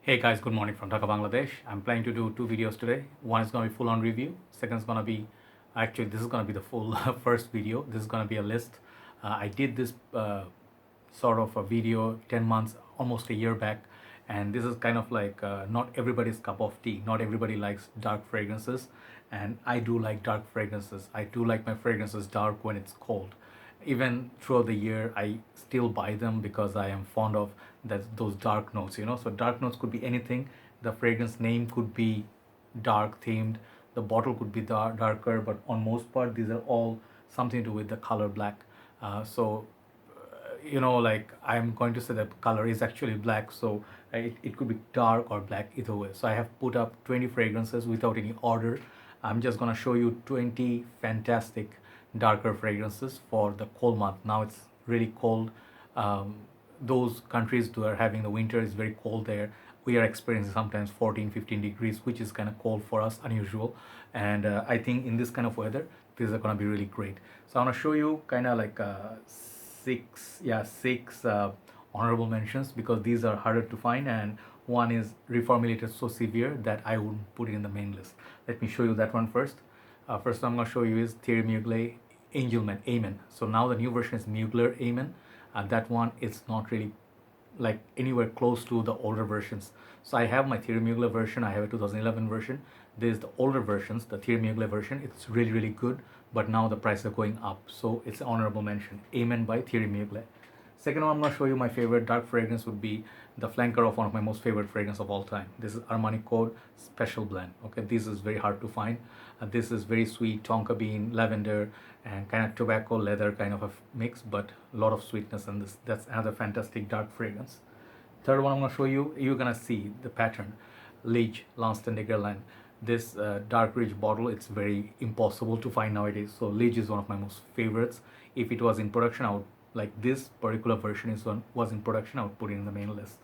Hey guys, good morning from Dhaka, Bangladesh. I'm planning to do two videos today. One is going to be full on review. Second is going to be, actually this is going to be the full first video. This is going to be a list. I did this sort of a video 10 months, almost a year back. And this is kind of like not everybody's cup of tea. Not everybody likes dark fragrances. And I do like dark fragrances. I do like my fragrances dark when it's cold. Even throughout the year, I still buy them because I am fond of those dark notes. So dark notes could be anything. The fragrance name could be dark themed. The bottle could be darker, but on most part, these are all something to do with the color black. Like I'm going to say that color is actually black, so it could be dark or black either way. So I have put up 20 fragrances without any order. I'm just gonna show you 20 fantastic darker fragrances for the cold month. Now it's really cold. Those countries who are having the winter is very cold there. We are experiencing sometimes 14-15 degrees, which is kind of cold for us, unusual. And I think in this kind of weather, these are gonna be really great. So I'm gonna show you kind of like six honorable mentions, because these are harder to find, and one is reformulated so severe that I wouldn't put it in the main list. Let me show you that one first. First one I'm going to show you is Thierry Mugler Angelman Amin. So now the new version is Mugler Amin. That one is not really like anywhere close to the older versions. So I have my Thierry Mugler version, I have a 2011 version. There's the older versions, the Thierry Mugler version. It's really, really good, but now the prices are going up. So it's an honorable mention. Amen by Thierry Mugler. Second one I'm going to show you my favorite dark fragrance would be the flanker of one of my most favorite fragrance of all time. This is Armani Code Special Blend. Okay, this is very hard to find. This is very sweet, tonka bean, lavender, and kind of tobacco leather kind of a mix, but a lot of sweetness in this. That's another fantastic dark fragrance. Third one I'm going to show you, you're going to see the pattern. LIDGE Lanston de Guerlain. This dark rich bottle, it's very impossible to find nowadays. So LIDGE is one of my most favorites. If it was in production, I would, like this particular version was in production, I would put it in the main list.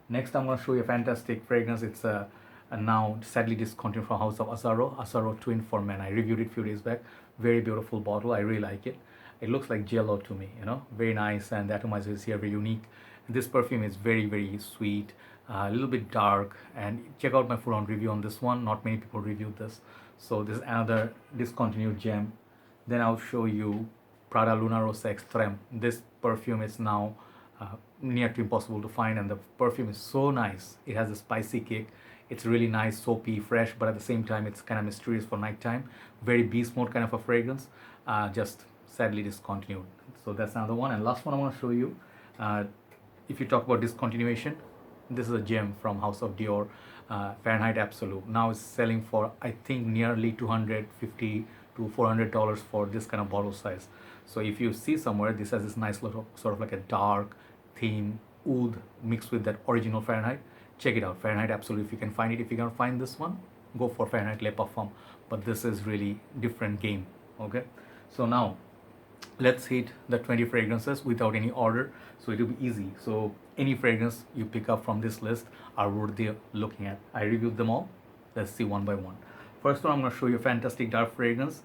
Next, I'm going to show you a fantastic fragrance. It's a now sadly discontinued from house of Azzaro Twin For Him. I reviewed it a few days back. Very beautiful bottle. I really like it. It looks like Jello to me, very nice, and the atomizer is here, very unique. This perfume is very, very sweet, a little bit dark, and check out my full on review on this one. Not many people reviewed this. So this is another discontinued gem. Then I'll show you Prada Luna Rossa Extreme. This perfume is now near to impossible to find, and the perfume is so nice. It has a spicy kick. It's really nice, soapy, fresh, but at the same time it's kind of mysterious for nighttime. Very beast mode kind of a fragrance, just sadly discontinued. So that's another one. And last one I want to show you, if you talk about discontinuation, this is a gem from House of Dior, Fahrenheit Absolute. Now it's selling for, I think, nearly $250 to $400 for this kind of bottle size. So if you see somewhere, this has this nice little sort of like a dark theme oud mixed with that original Fahrenheit. Check it out, Fahrenheit Absolute. If you can find it, if you can find this one, go for Fahrenheit Le Parfum. But this is really different game. Okay, so now let's hit the 20 fragrances without any order, so it will be easy. So any fragrance you pick up from this list are worthy looking at. I reviewed them all. Let's see one by one. First one, I'm going to show you a fantastic dark fragrance.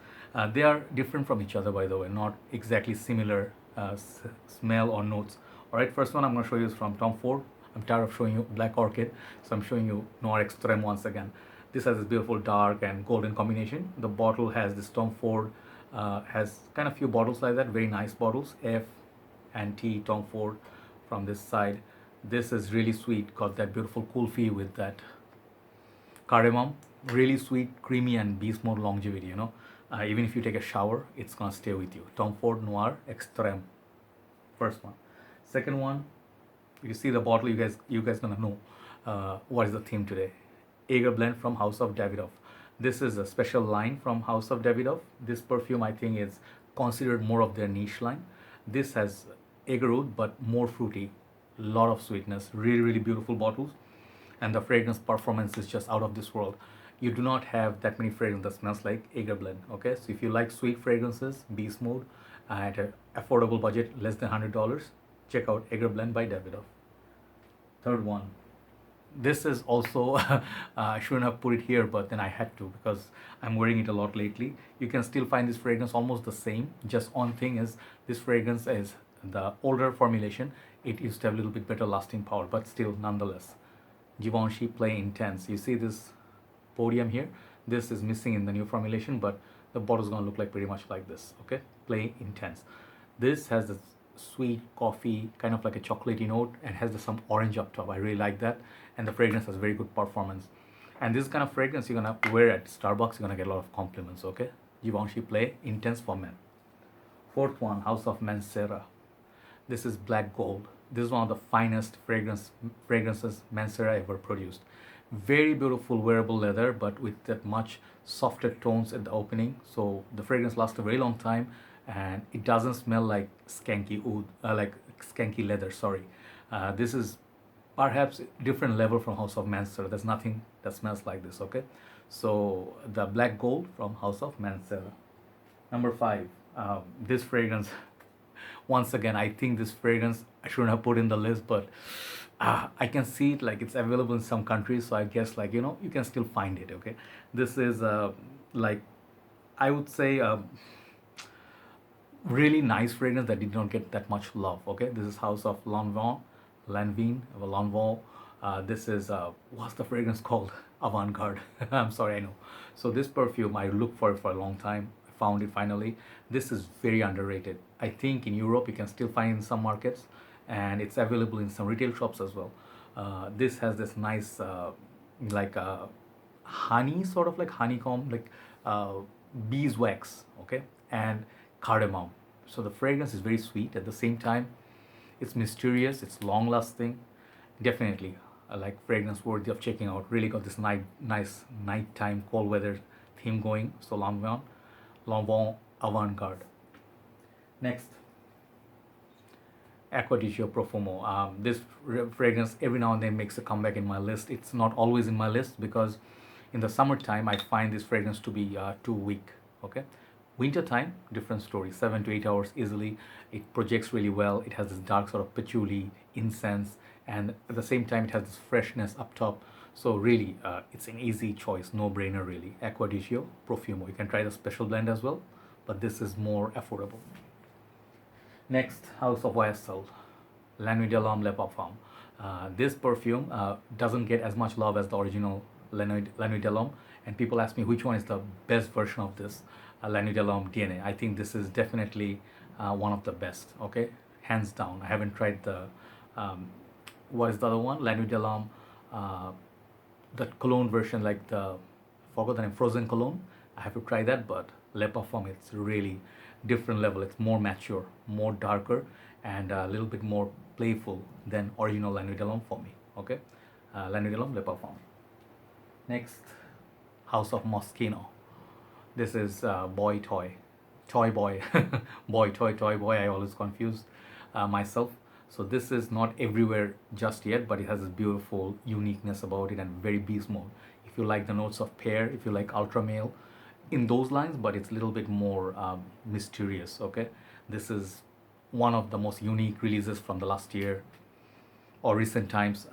They are different from each other, by the way, not exactly similar smell or notes. All right, first one I'm going to show you is from Tom Ford. I'm tired of showing you Black Orchid, so I'm showing you Noir Extreme once again. This has this beautiful dark and golden combination. The bottle has this Tom Ford, has kind of few bottles like that, very nice bottles, F and T, Tom Ford from this side. This is really sweet, got that beautiful kulfi with that cardamom, really sweet, creamy, and beast mode longevity. Even if you take a shower, it's gonna stay with you. Tom Ford Noir Extreme, first one. Second one, you see the bottle, you guys gonna know what is the theme today. Agar blend from House of Davidoff. This is a special line from House of Davidoff. This perfume, I think, is considered more of their niche line. This has agar oud, but more fruity, lot of sweetness, really, really beautiful bottles, and the fragrance performance is just out of this world. You do not have that many fragrances that smells like Agar blend. Okay, so if you like sweet fragrances, beast mode, at an affordable budget, less than $100, check out Agar blend by Davidoff. Third one, this is also I shouldn't have put it here, but then I had to because I'm wearing it a lot lately. You can still find this fragrance almost the same. Just one thing is, this fragrance is the older formulation. It used to have a little bit better lasting power, but still nonetheless. Givenchy Play Intense. You see this podium here? This is missing in the new formulation, but the bottle is going to look like pretty much like this. Okay, Play Intense. This has this sweet coffee, kind of like a chocolatey note, and has some orange up top. I really like that, and the fragrance has very good performance. And this kind of fragrance you're gonna wear at Starbucks, you're gonna get a lot of compliments. Okay, Givenchy Play Intense for men. Fourth one, House of Mancera. This is black gold. This is one of the finest fragrances Mancera ever produced. Very beautiful wearable leather, but with that much softer tones at the opening. So the fragrance lasts a very long time, and it doesn't smell like skanky wood, like skanky leather. Sorry, this is perhaps different level from House of Mancera. There's nothing that smells like this. Okay, so the black gold from House of Mancera. Number 5, this fragrance. Once again, I think this fragrance I shouldn't have put in the list, but I can see it, like it's available in some countries, so I guess, like, you can still find it. Okay, this is like, I would say, really nice fragrance that did not get that much love. Okay, this is House of Lanvin or Lanvin. This is what's the fragrance called? Avant-garde. I'm sorry, I know. So this perfume, I looked for it for a long time. I found it finally. This is very underrated. I think in Europe you can still find it in some markets, and it's available in some retail shops as well. This has this nice like honey, sort of like honeycomb, like beeswax, okay, and cardamom. So the fragrance is very sweet. At the same time, it's mysterious, it's long lasting. Definitely like fragrance worthy of checking out. Really got this nice nighttime cold weather theme going. So Lanvin Avant-garde. Next, Acqua Profumo. This fragrance every now and then makes a comeback in my list. It's not always in my list because in the summertime I find this fragrance to be too weak. Okay, winter time, different story. 7 to 8 hours easily. It projects really well. It has this dark sort of patchouli incense, and at the same time it has this freshness up top. So really, it's an easy choice, no brainer really. Acqua Profumo. You can try the special blend as well, but this is more affordable. Next, House of YSL La Nuit Le Parfum. This perfume doesn't get as much love as the original La Nuit and people ask me which one is the best version of this La Nuit DNA. I think this is definitely one of the best. Okay, hands down. I haven't tried the what is the other one? La Nuit the cologne version, like the, forgot the name, frozen cologne. I have to try that, but Le Parfum, it's really different level. It's more mature, more darker, and a little bit more playful than original La Nuit for me. Okay, La Nuit Le Parfum. Next, House of Moschino. This is toy boy, toy boy. I always confuse myself. So this is not everywhere just yet, but it has this beautiful uniqueness about it and very beast mode. If you like the notes of pear, if you like ultra male, in those lines, but it's a little bit more mysterious. Okay, this is one of the most unique releases from the last year or recent times.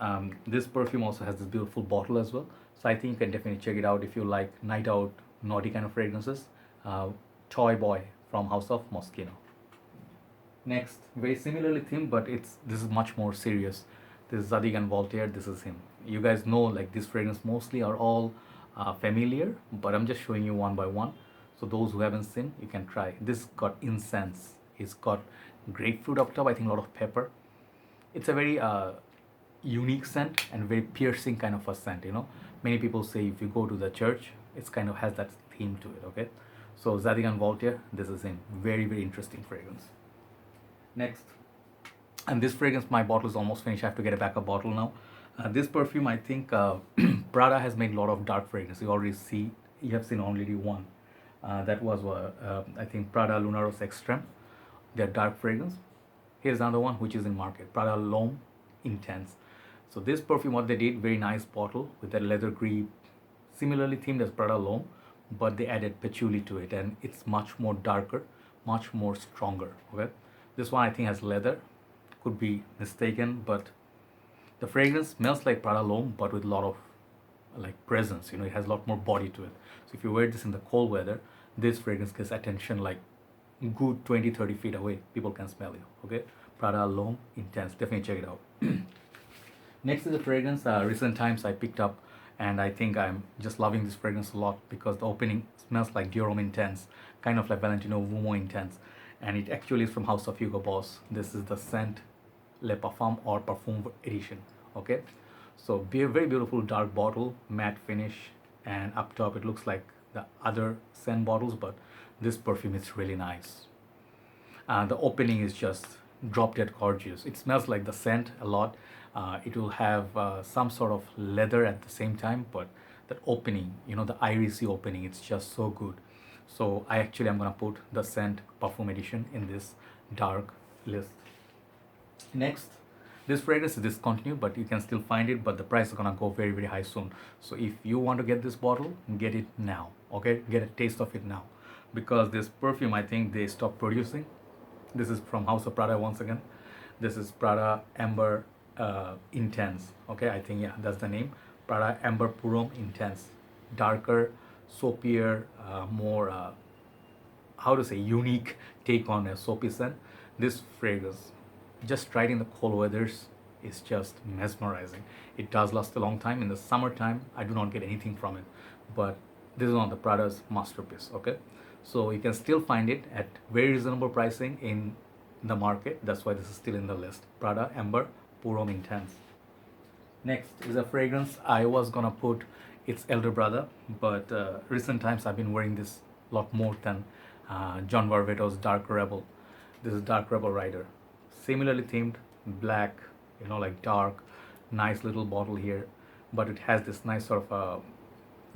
This perfume also has this beautiful bottle as well, so I think you can definitely check it out if you like night out naughty kind of fragrances. Toy Boy from House of Moschino. Next, very similarly themed, but this is much more serious. This is Zadig and VOltaire. This is him. You guys know, like, these fragrances mostly are all familiar, but I'm just showing you one by one. So those who haven't seen, you can try. This got incense. It's got grapefruit up top. I think a lot of pepper. It's a very unique scent and very piercing kind of a scent. Many people say if you go to the church, it's kind of has that theme to it. Okay, so Zadig and VOltaire. This is him. Very, very interesting fragrance. Next, and this fragrance, my bottle is almost finished. I have to get a backup bottle now. This perfume, I think Prada has made a lot of dark fragrance. You have seen already one. That was I think Prada Lunaros Extreme, their dark fragrance. Here's another one which is in market, Prada L'Homme Intense. So this perfume, what they did, very nice bottle with that leather grip, similarly themed as Prada L'Homme, but they added patchouli to it, and it's much more darker, much more stronger. Okay, this one I think has leather, could be mistaken, but the fragrance smells like Prada L'Homme, but with a lot of like presence. It has a lot more body to it. So if you wear this in the cold weather, this fragrance gets attention like good 20-30 feet away. People can smell you. Okay, Prada L'Homme Intense. Definitely check it out. Next is a fragrance recent times I picked up, and I think I'm just loving this fragrance a lot because the opening smells like Dior Intense, kind of like Valentino Vumo Intense, and it actually is from House of Hugo Boss. This is the scent Le Parfum or Parfum edition. Okay, so very beautiful dark bottle, matte finish, and up top it looks like the other scent bottles, but this perfume is really nice. The opening is just drop dead gorgeous. It smells like the scent a lot. It will have some sort of leather at the same time, but that opening, you know, the irisy opening, it's just so good. So I'm gonna put the scent Parfum edition in this dark list. Next, this fragrance is discontinued, but you can still find it, but the price is gonna go very high soon. So if you want to get this bottle, get it now. Okay, get a taste of it now, because this perfume, I think they stopped producing. This is from House of Prada once again. This is Prada Amber Intense. Okay, I think, yeah, that's the name. Prada Amber Purom Intense. Darker, soapier, more, how to say, unique take on a soapy scent. This fragrance, just tried in the cold weathers, is just mesmerizing. It does last a long time. In the summertime, I do not get anything from it, but this is one of the Prada's masterpiece. Okay, so you can still find it at very reasonable pricing in the market. That's why this is still in the list. Prada Amber Purom Intense. Next is a fragrance I was gonna put its elder brother, but recent times I've been wearing this a lot more than John Varvatos Dark Rebel. This is Dark Rebel Rider. Similarly themed, black, you know, like dark, nice little bottle here, but it has this nice sort of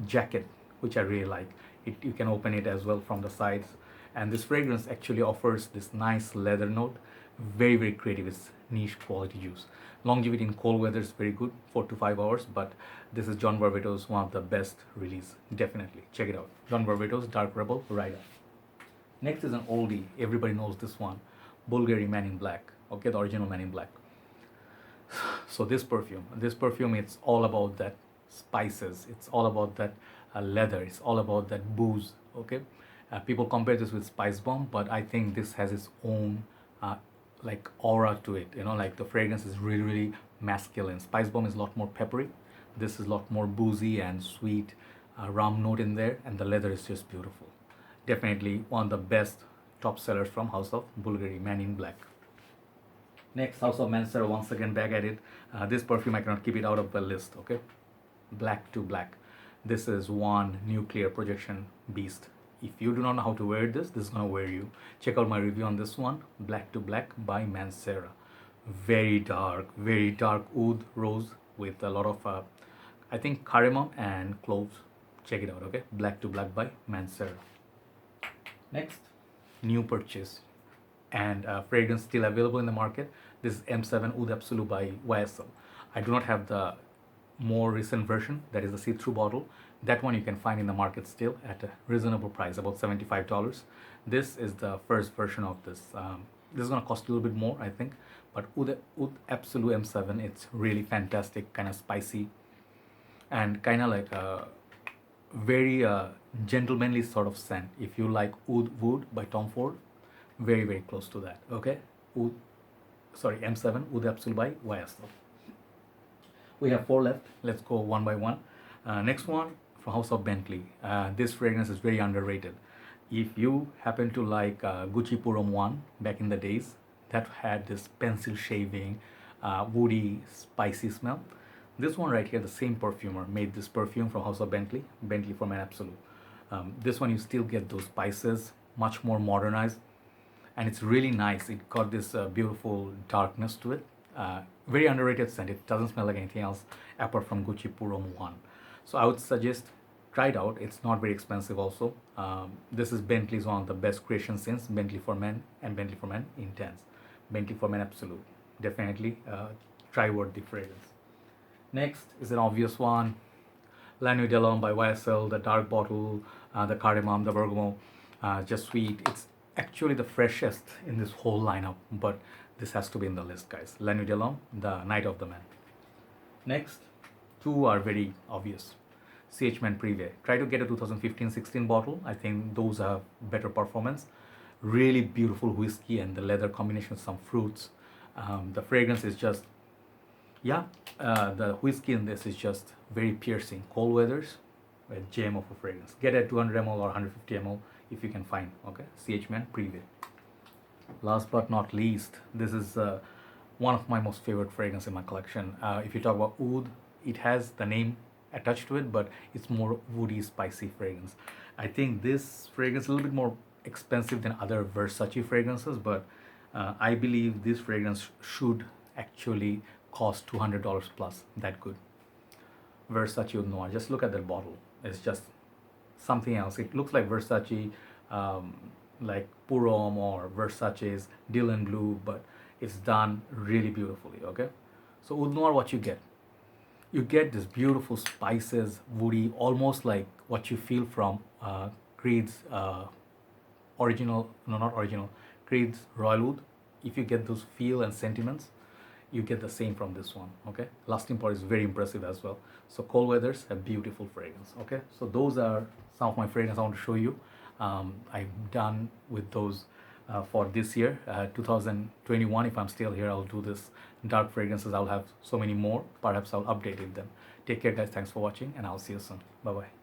jacket, which I really like. You can open it as well from the sides, and this fragrance actually offers this nice leather note. Very creative. It's niche quality juice. Longevity in cold weather is very good, 4 to 5 hours, but this is John Varvatos, one of the best release. Definitely check it out. John Varvatos Dark Rebel Rider. Next is an oldie, everybody knows this one, Bvlgari Man in Black. Okay, the original Man in Black. So this perfume, it's all about that spices, it's all about that leather, it's all about that booze. Okay, people compare this with Spice Bomb, but I think this has its own like aura to it. You know, like the fragrance is really masculine. Spice Bomb is a lot more peppery. This is a lot more boozy and sweet, rum note in there, and the leather is just beautiful. Definitely one of the best top sellers from House of Bvlgari Man in Black. Next, House of Mancera, once again back at it. This perfume, I cannot keep it out of the list. Okay, Black to Black. This is one nuclear projection beast. If you do not know how to wear this, this is gonna wear you. Check out my review on this one, Black to Black by Mancera. Very dark oud rose with a lot of I think cardamom and cloves. Check it out. Okay, Black to Black by Mancera. Next, new purchase and fragrance still available in the market. This is M7 Oud Absolu by YSL. I do not have the more recent version, that is the see-through bottle. That one you can find in the market still at a reasonable price, about $75. This is the first version of this. This is gonna cost a little bit more, I think, but Oud Absolu M7, it's really fantastic, kind of spicy, and kind of like a very gentlemanly sort of scent. If you like Oud Wood by Tom Ford, very close to that. Okay, M7 Oud Absolu by YSL. We have 4 left. Let's go one by one. Next one from House of Bentley. This fragrance is very underrated. If you happen to like Gucci Purom 1 back in the days, that had this pencil shaving, woody, spicy smell. This one right here, the same perfumer made this perfume from House of Bentley for Man Absolu. This one you still get those spices, much more modernized, and it's really nice. It got this beautiful darkness to it. Very underrated scent. It doesn't smell like anything else apart from Gucci Purom 1. So I would suggest try it out. It's not very expensive also. This is Bentley's one of the best creations since Bentley for Men and Bentley for Men Intense. Bentley for Men Absolu. Definitely try worthy fragrance. Next is an obvious one. La Nuit by YSL, the dark bottle, the cardamom, the bergamot, just sweet. It's actually the freshest in this whole lineup, but this has to be in the list, guys. La Nuit the Night of the Man. Next, 2 are very obvious. CH Man Privé. Try to get a 2015-16 bottle. I think those have better performance. Really beautiful whiskey and the leather combination with some fruits. The fragrance is just Yeah, the whiskey in this is just very piercing. Cold weathers, a gem of a fragrance. Get a 200 ml or 150 ml if you can find. Okay, CH Man Privé. Last but not least, this is one of my most favorite fragrance in my collection. If you talk about oud, it has the name attached to it, but it's more woody, spicy fragrance. I think this fragrance is a little bit more expensive than other Versace fragrances, but I believe this fragrance should actually cost $200 plus. That good. Versace Oud Noir. Just look at that bottle. It's just something else. It looks like Versace, like Purom or Versace's Dylan Blue, but it's done really beautifully. Okay, so Oud Noir, what you get? You get this beautiful spices, woody, almost like what you feel from Creed's original, no, not original, Creed's Royal Oud. If you get those feel and sentiments, you get the same from this one. Okay, lasting power is very impressive as well. So cold weathers, a beautiful fragrance. Okay, so those are some of my fragrances I want to show you. I'm done with those for this year, 2021. If I'm still here, I'll do this dark fragrances. I'll have so many more. Perhaps I'll update them. Take care, guys. Thanks for watching, and I'll see you soon. Bye bye.